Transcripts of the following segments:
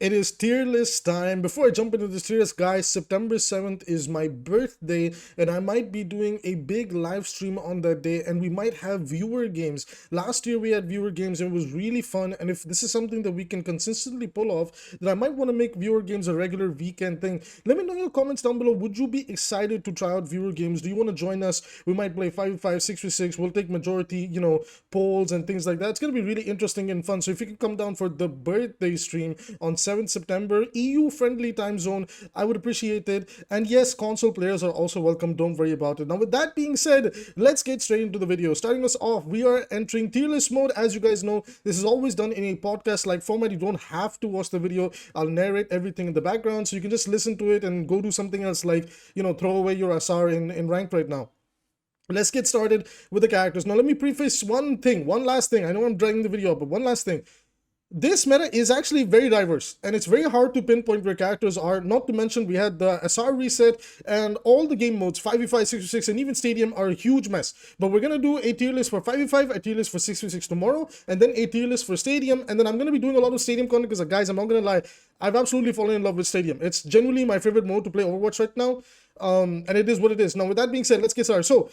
It is tier list time. Before I jump into this tier list, guys, September 7th is my birthday, and I might be doing a big live stream on that day, and we might have viewer games. Last year we had viewer games, and it was really fun, and if this is something that we can consistently pull off, then I might want to make viewer games a regular weekend thing. Let me know in your comments down below. Would you be excited to try out viewer games? Do you want to join us? We might play 5v5, 6v6. We'll take majority, polls and things like that. It's going to be really interesting and fun. So if you can come down for the birthday stream on 7th September, EU friendly time zone, I would appreciate it. And yes, console players are also welcome, don't worry about it. Now with that being said, let's get straight into the video. Starting us off, we are entering tier list mode. As you guys know, this is always done in a podcast like format. You don't have to watch the video. I'll narrate everything in the background, so you can just listen to it and go do something else, like throw away your SR in ranked right now. Let's get started with the characters. Now let me preface one last thing. I know I'm dragging the video up, but one last thing. This meta is actually very diverse, and it's very hard to pinpoint where characters are. Not to mention, we had the SR reset, and all the game modes, 5v5, 6v6, and even Stadium are a huge mess. But we're going to do a tier list for 5v5, a tier list for 6v6 tomorrow, and then a tier list for Stadium. And then I'm going to be doing a lot of Stadium content because, guys, I'm not going to lie, I've absolutely fallen in love with Stadium. It's genuinely my favorite mode to play Overwatch right now. And it is what it is. Now, with that being said, let's get started. So,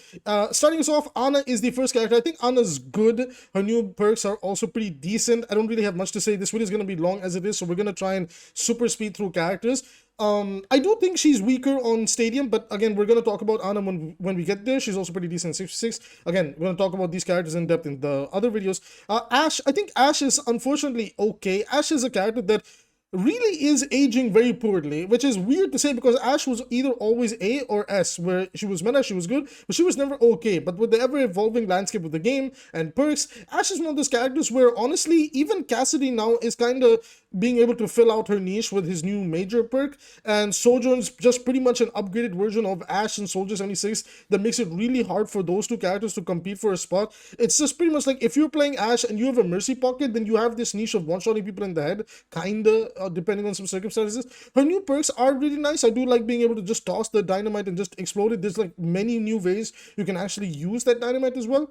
starting us off, Ana is the first character. I think Ana's good. Her new perks are also pretty decent. I don't really have much to say. This video is going to be long as it is, so we're going to try and super speed through characters. I do think she's weaker on Stadium, but again, we're going to talk about Ana when we get there. She's also pretty decent in 6v6. Again, we're going to talk about these characters in depth in the other videos. Ashe, I think Ashe is unfortunately okay. Ashe is a character that really is aging very poorly, which is weird to say because Ashe was either always A or S, where she was meta, she was good, but she was never okay. But with the ever-evolving landscape of the game and perks, Ashe is one of those characters where, honestly, even Cassidy now is kind of being able to fill out her niche with his new major perk, and Sojourn's just pretty much an upgraded version of Ashe and Soldier 76 that makes it really hard for those two characters to compete for a spot. It's just pretty much like if you're playing Ashe and you have a Mercy Pocket, then you have this niche of one-shotting people in the head, kinda, depending on some circumstances. Her new perks are really nice. I do like being able to just toss the dynamite and just explode it. There's like many new ways you can actually use that dynamite as well.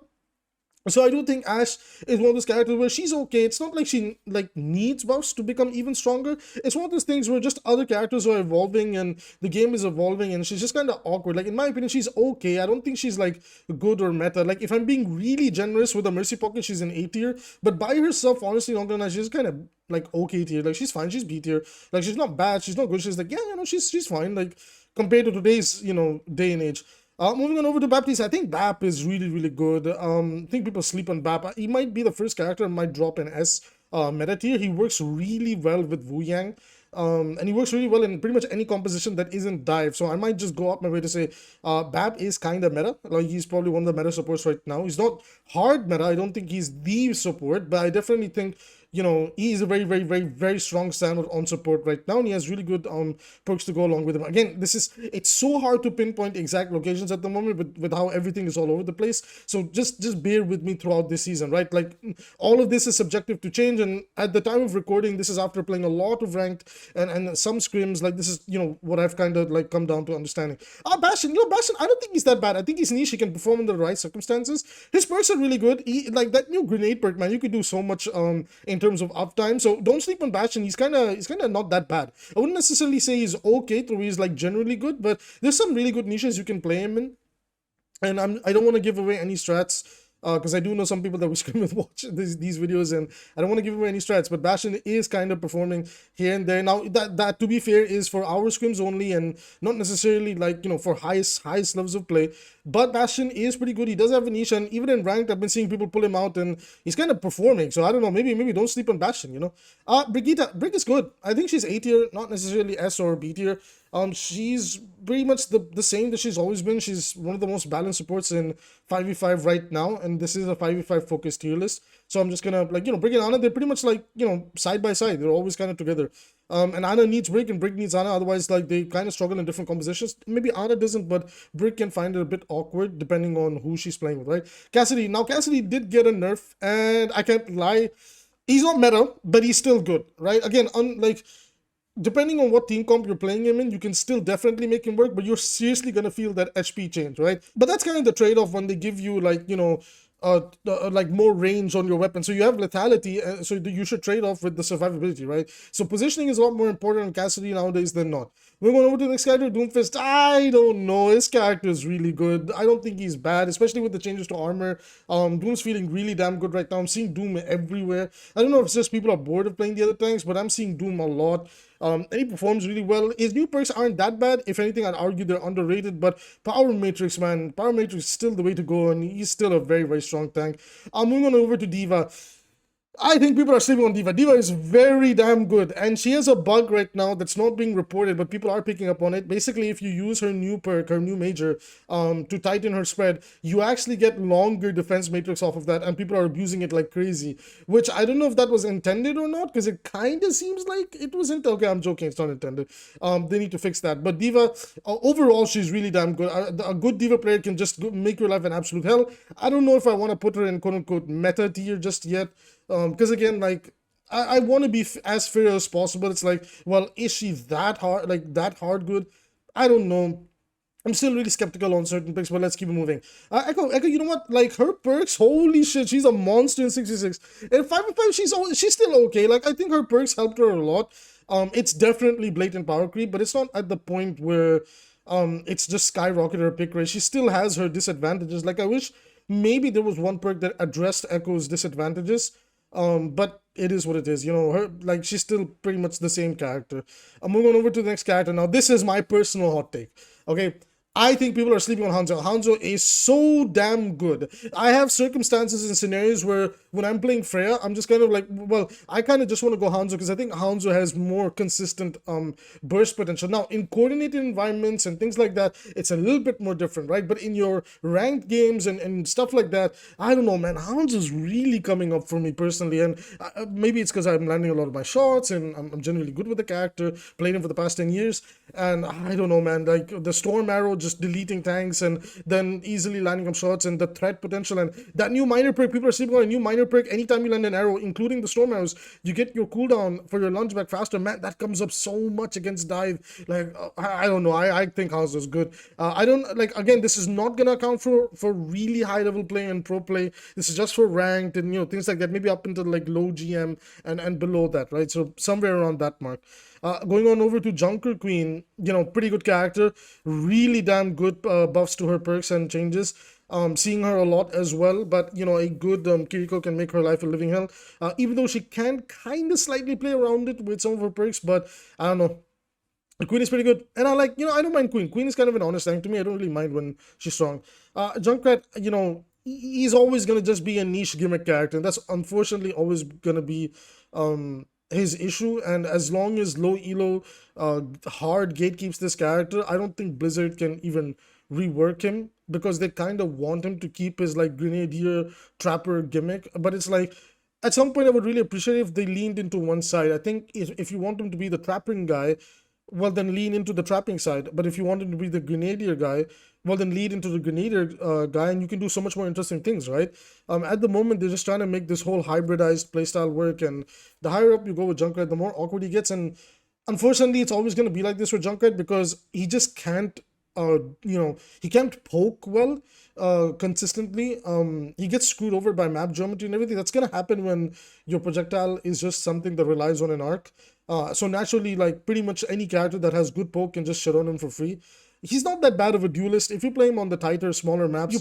So I do think Ashe is one of those characters where she's okay. It's not like she needs buffs to become even stronger. It's one of those things where just other characters are evolving and the game is evolving, and she's just kind of awkward. Like, in my opinion, she's okay. I don't think she's like good or meta. Like, if I'm being really generous with a Mercy Pocket, she's an A tier. But by herself, honestly, not gonna lie, she's kind of like okay tier. Like, she's fine. She's B tier. Like, she's not bad. She's not good. She's like, yeah, she's fine. Like, compared to today's day and age. Moving on over to Baptiste, I think Bap is really, really good. I think people sleep on Bap. He might be the first character I might drop in S meta tier. He works really well with Wu Yang. And he works really well in pretty much any composition that isn't dive. So I might just go up my way to say Bap is kind of meta. Like, he's probably one of the meta supports right now. He's not hard meta. I don't think he's the support, but I definitely think he is a very, very, very, very strong stand on support right now, and he has really good perks to go along with him. Again, it's so hard to pinpoint exact locations at the moment with how everything is all over the place. So just bear with me throughout this season, right? Like, all of this is subjective to change, and at the time of recording, this is after playing a lot of ranked and some scrims. Like, this is what I've kind of like come down to understanding. Bastion, Bastion, I don't think he's that bad. I think he's niche. He can perform in the right circumstances. His perks are really good. Like that new grenade perk, man, you could do so much in terms of uptime. So don't sleep on Bastion. He's kind of not that bad. I wouldn't necessarily say he's okay, though he's like generally good, but there's some really good niches you can play him in. And I don't want to give away any strats, because I do know some people that we scrim with watch these videos, and I don't want to give away any strats, but Bastion is kind of performing here and there. Now, that to be fair is for our scrims only, and not necessarily like for highest levels of play. But Bastion is pretty good. He does have a niche, and even in ranked, I've been seeing people pull him out, and he's kind of performing. So I don't know, maybe don't sleep on Bastion. Brigitte is good. I think she's A tier, not necessarily S or B tier. She's pretty much the same that she's always been. She's one of the most balanced supports in 5v5 right now, and this is a 5v5 focused tier list. So I'm just gonna Brig and Ana, they're pretty much like side by side. They're always kind of together. And Ana needs Brig and Brig needs Ana. Otherwise, like, they kind of struggle in different compositions. Maybe Ana doesn't, but Brig can find it a bit awkward depending on who she's playing with, right? Cassidy. Now, Cassidy did get a nerf, and I can't lie, he's not meta, but he's still good, right? Again, depending on what team comp you're playing him in, you can still definitely make him work, but you're seriously gonna feel that HP change, right? But that's kind of the trade-off when they give you like more range on your weapon. So you have lethality, so you should trade off with the survivability, right? So positioning is a lot more important on Cassidy nowadays than not. We're going over to the next character, Doomfist. I don't know. His character is really good. I don't think he's bad, especially with the changes to armor. Doom's feeling really damn good right now. I'm seeing Doom everywhere. I don't know if it's just people are bored of playing the other tanks, but I'm seeing Doom a lot. And he performs really well. His new perks aren't that bad. If anything, I'd argue they're underrated. But Power Matrix, man, Power Matrix is still the way to go, and he's still a very, very strong tank. Moving on over to D.Va. I think people are sleeping on D.Va. D.Va is very damn good, and she has a bug right now that's not being reported, but people are picking up on it. Basically, if you use her new perk, her new major, to tighten her spread, you actually get longer defense matrix off of that, and people are abusing it like crazy, which I don't know if that was intended or not, because it kind of seems like it was intended. Okay, I'm joking, it's not intended. They need to fix that. But D.Va, overall, she's really damn good. A good D.Va player can just make your life an absolute hell. I don't know if I want to put her in quote-unquote meta tier just yet. Because again, like, I want to be as fair as possible. It's like, well, is she that hard, like that hard good? I don't know. I'm still really skeptical on certain picks, but let's keep it moving. Echo, you know what? Like, her perks, holy shit, she's a monster in 66. And 5-5, she's still okay. Like, I think her perks helped her a lot. It's definitely blatant power creep, but it's not at the point where it's just skyrocketed her pick rate. She still has her disadvantages. Like, I wish maybe there was one perk that addressed Echo's disadvantages. But it is what it is, you know. Her, like, she's still pretty much the same character. I'm moving on over to the next character. Now, this is my personal hot take. Okay, I think people are sleeping on Hanzo. Hanzo is so damn good. I have circumstances and scenarios where when I'm playing Freya, I'm just kind of like, well, I kind of just want to go Hanzo because I think Hanzo has more consistent burst potential. Now, in coordinated environments and things like that, it's a little bit more different, right? But in your ranked games and stuff like that, I don't know, man. Hanzo's really coming up for me personally, and maybe it's because I'm landing a lot of my shots and I'm generally good with the character, playing him for the past 10 years, and I don't know, man. Like, the Storm Arrow just deleting tanks and then easily landing up shots, and the threat potential, and that new minor perk, people are sleeping on a new minor perk. Anytime you land an arrow, including the Storm Arrows, you get your cooldown for your launch back faster. Man, that comes up so much against dive. Like, I don't know, I think Hanzo's good. I don't, like, again, this is not gonna account for really high level play and pro play. This is just for ranked and, you know, things like that, maybe up into like low GM and below that, right? So somewhere around that mark. Going on over to Junker Queen, you know, pretty good character, really damn good buffs to her perks and changes. Seeing her a lot as well, but, you know, a good Kiriko can make her life a living hell. Even though she can kind of slightly play around it with some of her perks, but I don't know. The Queen is pretty good, and I like, you know, I don't mind Queen. Queen is kind of an honest tank to me. I don't really mind when she's strong. Junkrat, you know, he's always gonna just be a niche gimmick character, and that's unfortunately always gonna be his issue. And as long as low elo hard gatekeeps this character, I don't think Blizzard can even rework him, because they kind of want him to keep his like grenadier trapper gimmick. But it's like, at some point I would really appreciate if they leaned into one side. I think if you want him to be the trapping guy, well, then lean into the trapping side. But if you want him to be the grenadier guy, well, then lead into the grenadier guy, and you can do so much more interesting things, right? At the moment, they're just trying to make this whole hybridized playstyle work, and the higher up you go with Junkrat, the more awkward he gets. And unfortunately, it's always going to be like this with Junkrat, because he just can't, you know, he can't poke well consistently. He gets screwed over by map geometry and everything. That's going to happen when your projectile is just something that relies on an arc. So naturally, like, pretty much any character that has good poke can just shit on him for free. He's not that bad of a duelist. If you play him on the tighter, smaller maps,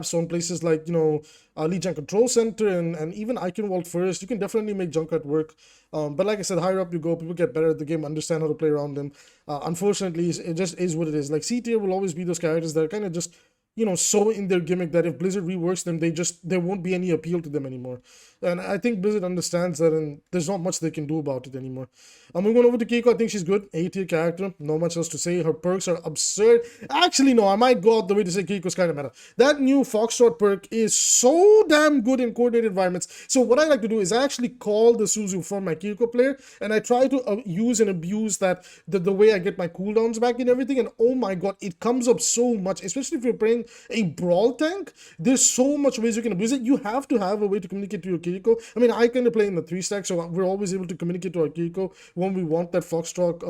so in places like, you know, Legion Control Center and even Eichenwald First, you can definitely make Junkrat work. But like I said, higher up you go, people get better at the game, understand how to play around them. Unfortunately, it just is what it is. Like, C tier will always be those characters that are kind of just, you know, so in their gimmick that if Blizzard reworks them, there won't be any appeal to them anymore. And I think Blizzard understands that, and there's not much they can do about it anymore. I'm going over to 𝐒𝐂𝐂. I think she's good. A-tier character. Not much else to say. Her perks are absurd. Actually, no, I might go out the way to say 𝐒𝐂𝐂's kind of meta. That new Foxtrot perk is so damn good in coordinated environments. So what I like to do is I actually call the Suzu for my 𝐒𝐂𝐂 player, and I try to use and abuse that, the way I get my cooldowns back and everything. And oh my god, it comes up so much, especially if you're playing playing a brawl tank, there's so much ways you can abuse it. You have to have a way to communicate to your Kiriko. I mean, I kind of play in the 3 stack, so we're always able to communicate to our Kiriko when we want that Foxtrot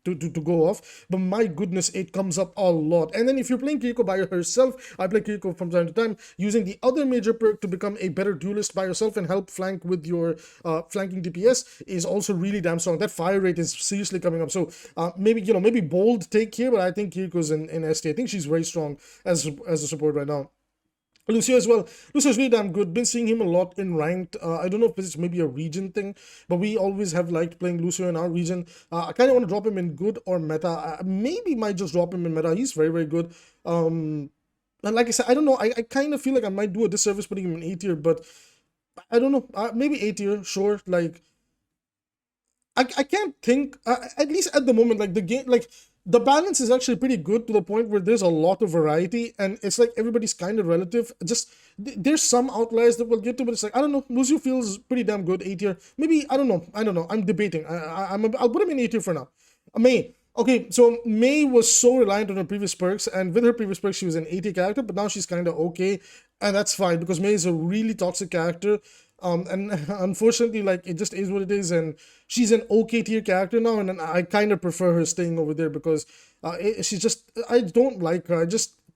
to go off. But my goodness, it comes up a lot. And then if you're playing Kiriko by herself, I play Kiriko from time to time, using the other major perk to become a better duelist by yourself and help flank with your flanking DPS is also really damn strong. That fire rate is seriously coming up. So maybe bold take here, but I think Kiriko's in ST. I think she's very strong as a support right now. Lucio as well. Lucio's really damn good. Been seeing him a lot in ranked. I don't know if it's maybe a region thing, but we always have liked playing Lucio in our region. I kind of want to drop him in good or meta. I maybe might just drop him in meta. He's very, very good. And like I said, I don't know. I kind of feel like I might do a disservice putting him in A tier, but I don't know. Maybe A tier, sure. Like, I can't think, at least at the moment, like the game, like the balance is actually pretty good to the point where there's a lot of variety and it's like everybody's kind of relative. Just there's some outliers that we'll get to, but it's like, I don't know, Lucio feels pretty damn good. A tier, maybe. I don't know, I'm debating. I'll put him in A tier for now. May. Okay, so May was so reliant on her previous perks, and with her previous perks she was an A tier character, but now she's kind of okay, and that's fine because May is a really toxic character. And unfortunately, like, it just is what it is, and she's an okay tier character now, and I kind of prefer her staying over there because she's just, I don't like her.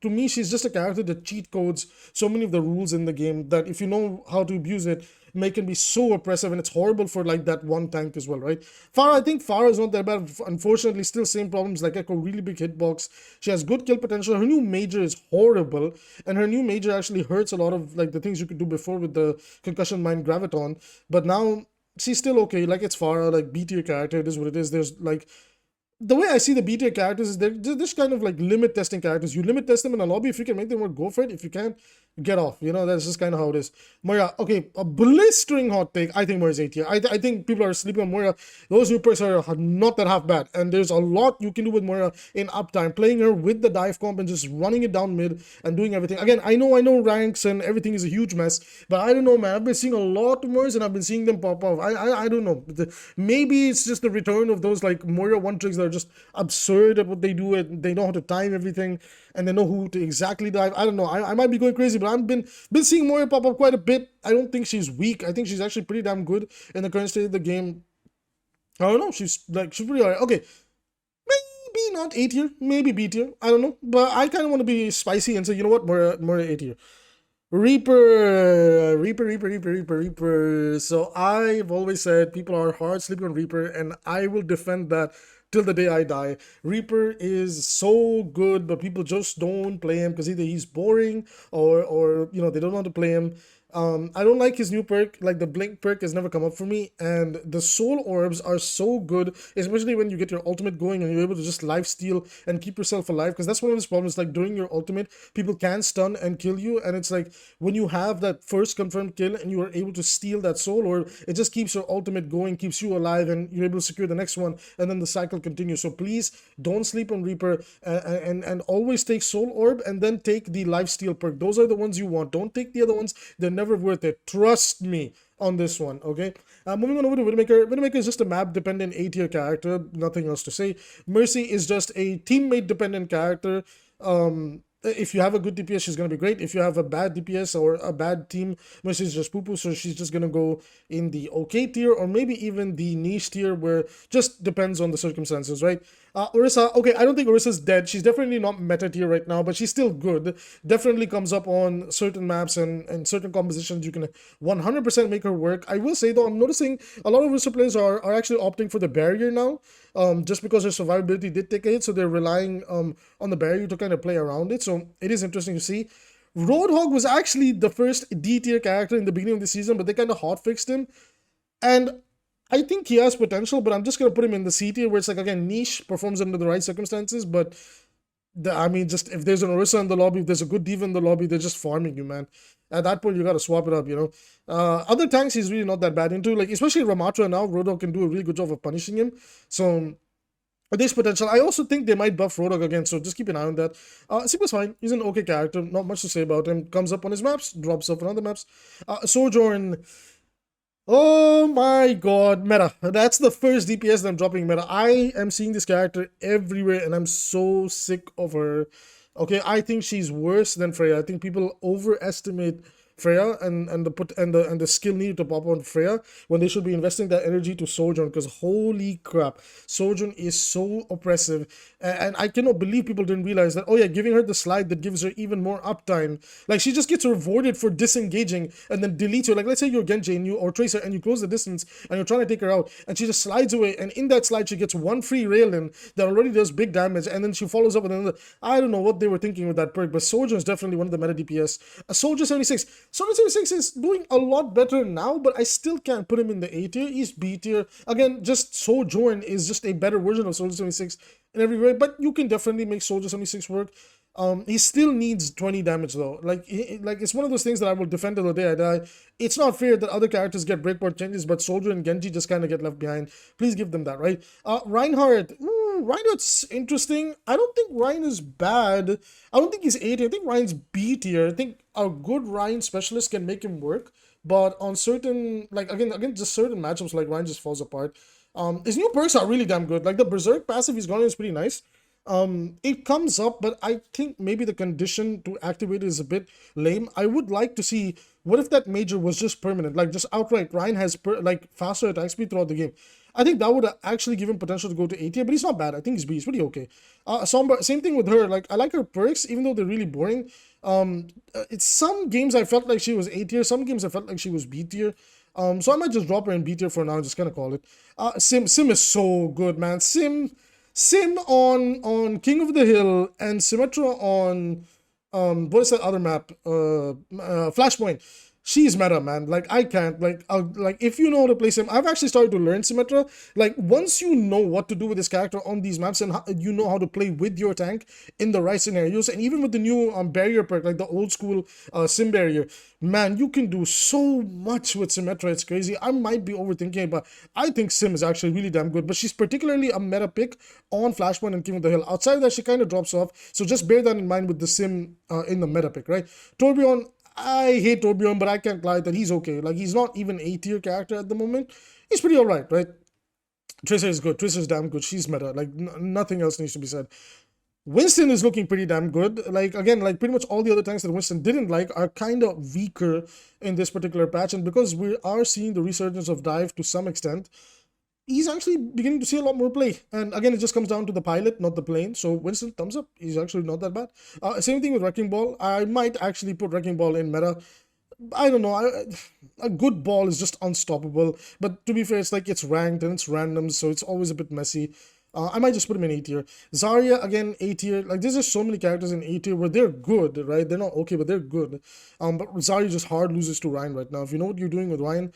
To me, she's just a character that cheat codes so many of the rules in the game that if you know how to abuse it, May can be so oppressive, and it's horrible for like that one tank as well, right? Pharah, I think Pharah is not that bad. Unfortunately, still same problems like Echo, really big hitbox. She has good kill potential. Her new major is horrible, and her new major actually hurts a lot of like the things you could do before with the concussion mine graviton. But now she's still okay. Like, it's Pharah, like B tier character. It is what it is. There's like, the way I see the B tier characters is they're just kind of like limit testing characters. You limit test them in a lobby. If you can make them work, go for it. If you can't, get off. That's just kind of how it is. Moira, okay, a blistering hot take. I think Moira's A tier. I think people are sleeping on Moira. Those new perks are not that half bad, and there's a lot you can do with Moira in uptime. Playing her with the dive comp and just running it down mid and doing everything. Again, I know ranks and everything is a huge mess, but I don't know, man. I've been seeing a lot of Moiras and I've been seeing them pop off. I don't know. Maybe it's just the return of those like Moira one tricks that are just absurd at what they do, and they know how to time everything, and they know who to exactly dive. I don't know. I might be going crazy, but I've been seeing Moira pop up quite a bit. I don't think she's weak. I think she's actually pretty damn good in the current state of the game. I don't know. She's pretty alright. Okay, maybe not A tier, maybe B tier. I don't know, but I kind of want to be spicy and say, you know what, Moira A tier. Reaper. So I've always said people are hard sleeping on Reaper, and I will defend that till the day I die. Reaper is so good, but people just don't play him because either he's boring or they don't know how to play him. I don't like his new perk. Like, the blink perk has never come up for me, and the soul orbs are so good, especially when you get your ultimate going and you're able to just life steal and keep yourself alive, because that's one of his problems. Like, during your ultimate, people can stun and kill you, and it's like when you have that first confirmed kill and you are able to steal that soul orb, it just keeps your ultimate going, keeps you alive, and you're able to secure the next one, and then the cycle continues. So please don't sleep on Reaper, and always take soul orb and then take the life steal perk. Those are the ones you want. Don't take the other ones. They're never worth it. Trust me on this one, okay? Moving on over to Widowmaker. Widowmaker is just a map dependent A tier character, nothing else to say. Mercy is just a teammate dependent character. If you have a good DPS, she's going to be great. If you have a bad DPS or a bad team, Mercy is just poo-poo, so she's just going to go in the okay tier, or maybe even the niche tier, where just depends on the circumstances, right? Orisa, okay, I don't think Orisa's dead. She's definitely not meta tier right now, but she's still good. Definitely comes up on certain maps and certain compositions. You can 100% make her work. I will say, though, I'm noticing a lot of Orisa players are actually opting for the barrier now, just because her survivability did take a hit, so they're relying on the barrier to kind of play around it. So it is interesting to see. Roadhog was actually the first D tier character in the beginning of the season, but they kind of hotfixed him. And I think he has potential, but I'm just going to put him in the C tier, where it's like, again, niche, performs under the right circumstances, but just if there's an Orisa in the lobby, if there's a good diva in the lobby, they're just farming you, man. At that point, you got to swap it up, Other tanks, he's really not that bad into, like, especially Ramatra now. Roadhog can do a really good job of punishing him. So there's potential. I also think they might buff Roadhog again, so just keep an eye on that. Sigma's fine. He's an okay character. Not much to say about him. Comes up on his maps, drops off on other maps. Sojourn. Oh my god, meta. That's the first DPS that I'm dropping meta. I am seeing this character everywhere, and I'm so sick of her. Okay, I think she's worse than Freya. I think people overestimate Freya and the skill needed to pop on Freya when they should be investing that energy to Sojourn, because holy crap, Sojourn is so oppressive. And I cannot believe people didn't realize that, oh yeah, giving her the slide that gives her even more uptime. Like, she just gets rewarded for disengaging and then deletes her. Like, let's say you're Genji and you or Tracer and you close the distance and you're trying to take her out and she just slides away, and in that slide she gets one free rail in that already does big damage, and then she follows up with another. I don't know what they were thinking with that perk, but Sojourn is definitely one of the meta DPS. Soldier 76. Soldier 76 is doing a lot better now, but I still can't put him in the A tier. He's B tier. Again, just Sojourn is just a better version of Soldier 76 in every way, but you can definitely make Soldier 76 work. He still needs 20 damage though. Like, it's one of those things that I will defend till the day I die. It's not fair that other characters get breakpoint changes, but Soldier and Genji just kind of get left behind. Please give them that, right? Reinhardt. Reinhardt's interesting. I don't think Ryan is bad. I don't think he's A tier. I think Ryan's B tier. I think a good Ryan specialist can make him work, but on certain, like, again, just certain matchups, like, Ryan just falls apart. His new perks are really damn good. Like, the Berserk passive he's gone is pretty nice. It comes up, but I think maybe the condition to activate it is a bit lame. I would like to see, what if that major was just permanent, like just outright Ryan has like faster attack speed throughout the game. I think that would actually give him potential to go to A tier, but he's not bad. I think he's B. He's pretty okay. Sombra, same thing with her. Like, I like her perks, even though they're really boring. It's some games I felt like she was A tier. Some games I felt like she was B tier. So I might just drop her in B tier for now and just kind of call it. Sim is so good, man. Sim on King of the Hill and Symmetra on what is that other map? Flashpoint. She's meta, man. Like, I can't, like if you know how to play Sim, I've actually started to learn Symmetra. Like, once you know what to do with this character on these maps and you know how to play with your tank in the right scenarios, and even with the new barrier perk, like the old school Sim barrier, man, you can do so much with Symmetra. It's crazy. I might be overthinking it, but I think Sim is actually really damn good. But she's particularly a meta pick on Flashpoint and King of the Hill. Outside of that, she kind of drops off. So just bear that in mind with the Sim in the meta pick, right? Torbjorn, I hate Torbjorn, but I can't lie that he's okay. Like, he's not even A tier character at the moment. He's pretty alright, right? Tracer is good. Tracer is damn good. She's meta. Like, nothing else needs to be said. Winston is looking pretty damn good. Like, again, like pretty much all the other tanks that Winston didn't like are kind of weaker in this particular patch. And because we are seeing the resurgence of dive to some extent, he's actually beginning to see a lot more play. And again, it just comes down to the pilot, not the plane. So Winston, thumbs up. He's actually not that bad. Same thing with Wrecking Ball. I might actually put Wrecking Ball in meta. I don't know. A good ball is just unstoppable. But to be fair, it's like it's ranked and it's random, so it's always a bit messy. I might just put him in A tier. Zarya, again, A tier. Like, there's just so many characters in A tier where they're good, right? They're not okay, but they're good. But Zarya just hard loses to Ryan right now. If you know what you're doing with Ryan,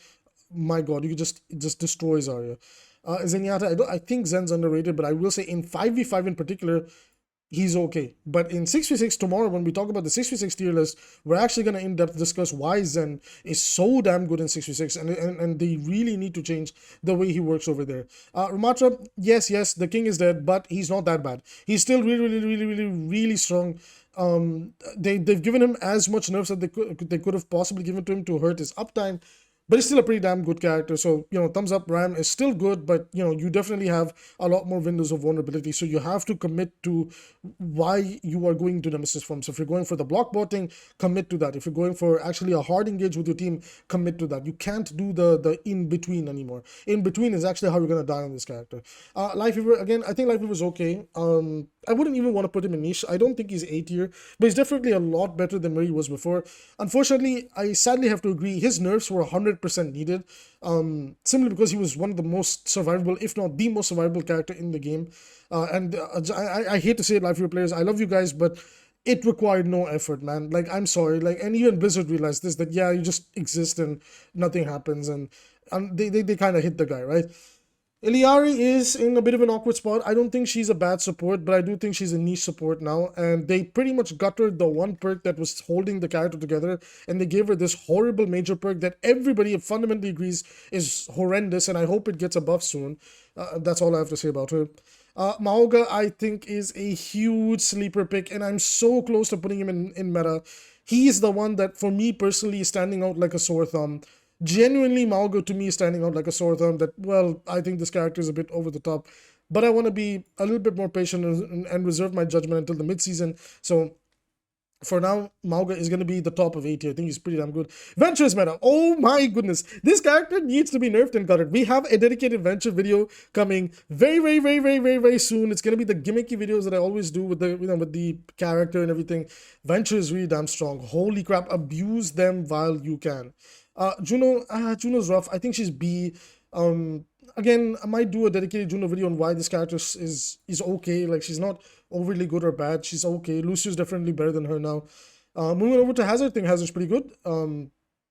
my god, you could just destroy Zarya. Zenyatta, I think Zen's underrated, but I will say in 5v5 in particular, he's okay. But in 6v6 tomorrow, when we talk about the 6v6 tier list, we're actually going to in-depth discuss why Zen is so damn good in 6v6, and they really need to change the way he works over there. Ramatra, yes, the king is dead, but he's not that bad. He's still really strong. They've given him as much nerfs that they could have possibly given to him to hurt his uptime. But he's still a pretty damn good character. So, thumbs up. Ram is still good, but, you definitely have a lot more windows of vulnerability. So you have to commit to why you are going to Nemesis form. So if you're going for the block botting, commit to that. If you're going for actually a hard engage with your team, commit to that. You can't do the in-between anymore. In-between is actually how you're going to die on this character. Lifeweaver, again, I think Lifeweaver is okay. I wouldn't even want to put him in niche. I don't think he's A tier, but he's definitely a lot better than where he was before. Unfortunately, I sadly have to agree, his nerfs were 100% needed, simply because he was one of the most survivable, if not the most survivable character in the game. I hate to say it, Life players, I love you guys, but it required no effort, man. Like, I'm sorry. Like, and even Blizzard realized this, that yeah, you just exist and nothing happens, and they kind of hit the guy, right? Iliari is in a bit of an awkward spot. I don't think she's a bad support, but I do think she's a niche support now. And they pretty much gutted the one perk that was holding the character together, and they gave her this horrible major perk that everybody fundamentally agrees is horrendous, and I hope it gets a buff soon. That's all I have to say about her. Maoga, I think, is a huge sleeper pick, and I'm so close to putting him in meta. He is the one that, for me personally, is standing out like a sore thumb. Genuinely, Mauga to me is standing out like a sore thumb. That, well, I think this character is a bit over the top, but I want to be a little bit more patient and reserve my judgment until the mid-season. So for now, Mauga is going to be the top of 80. I think he's pretty damn good. Ventures meta. Oh my goodness. This character needs to be nerfed and gutted. We have a dedicated Venture video coming very soon. It's going to be the gimmicky videos that I always do with the, with the character and everything. Venture is really damn strong. Holy crap. Abuse them while you can. Juno's rough. I think she's B. Again, I might do a dedicated Juno video on why this character is okay. Like, she's not overly good or bad. She's okay. Lucio's definitely better than her now. Moving over to Hazard, I think Hazard's pretty good.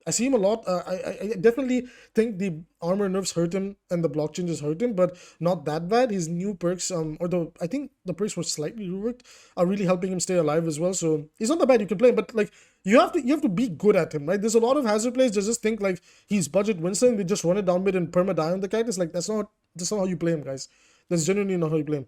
I see him a lot. I definitely think the armor nerfs hurt him and the block changes hurt him, but not that bad. His new perks, I think the perks were slightly reworked, are really helping him stay alive as well. So he's not that bad. You can play him, but like you have to be good at him, right? There's a lot of Hazard players that just think like he's budget Winston. They just run it down mid and perma die on the characters. Like that's not how you play him, guys. That's genuinely not how you play him.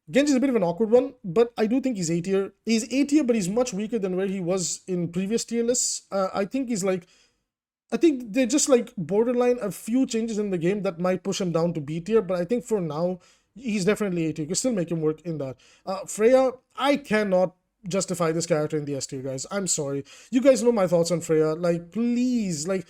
Genji's a bit of an awkward one, but I do think he's A tier. He's A tier, but he's much weaker than where he was in previous tier lists. I think they're just like borderline a few changes in the game that might push him down to B tier, but I think for now, he's definitely A tier. You can still make him work in that. Freya, I cannot justify this character in the S tier, guys. I'm sorry. You guys know my thoughts on Freya. Like, please, like,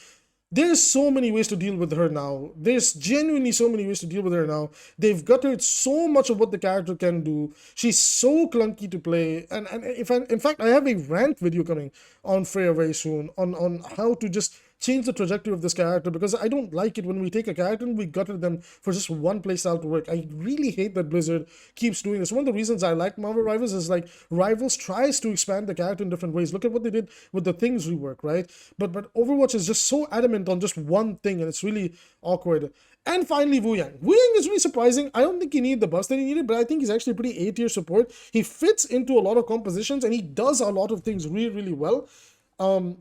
there's so many ways to deal with her now. There's genuinely so many ways to deal with her now. They've gutted so much of what the character can do. She's so clunky to play. And in fact, I have a rant video coming on Freya very soon on how to just change the trajectory of this character, because I don't like it when we take a character and we gutter them for just one playstyle to work. I really hate that Blizzard keeps doing this. One of the reasons I like Marvel Rivals is like Rivals tries to expand the character in different ways. Look at what they did with the Things rework, right? But Overwatch is just so adamant on just one thing, and it's really awkward. And finally, Wu Yang. Wu Yang is really surprising. I don't think he needed the buffs that he needed, but I think he's actually a pretty A-tier support. He fits into a lot of compositions, and he does a lot of things really well.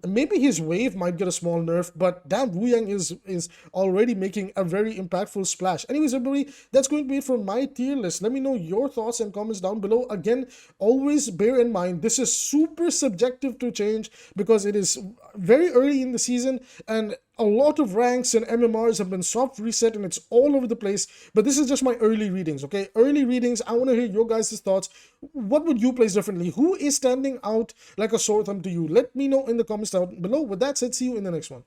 Maybe his wave might get a small nerf, but damn, Wu Yang is already making a very impactful splash. Anyways, everybody, that's going to be it for my tier list. Let me know your thoughts and comments down below. Again, always bear in mind, this is super subjective to change because it is very early in the season and a lot of ranks and MMRs have been soft reset and it's all over the place. But this is just my early readings, okay? Early readings. I want to hear your guys' thoughts. What would you place differently? Who is standing out like a sore thumb to you? Let me know in the comments down below. With that said, see you in the next one.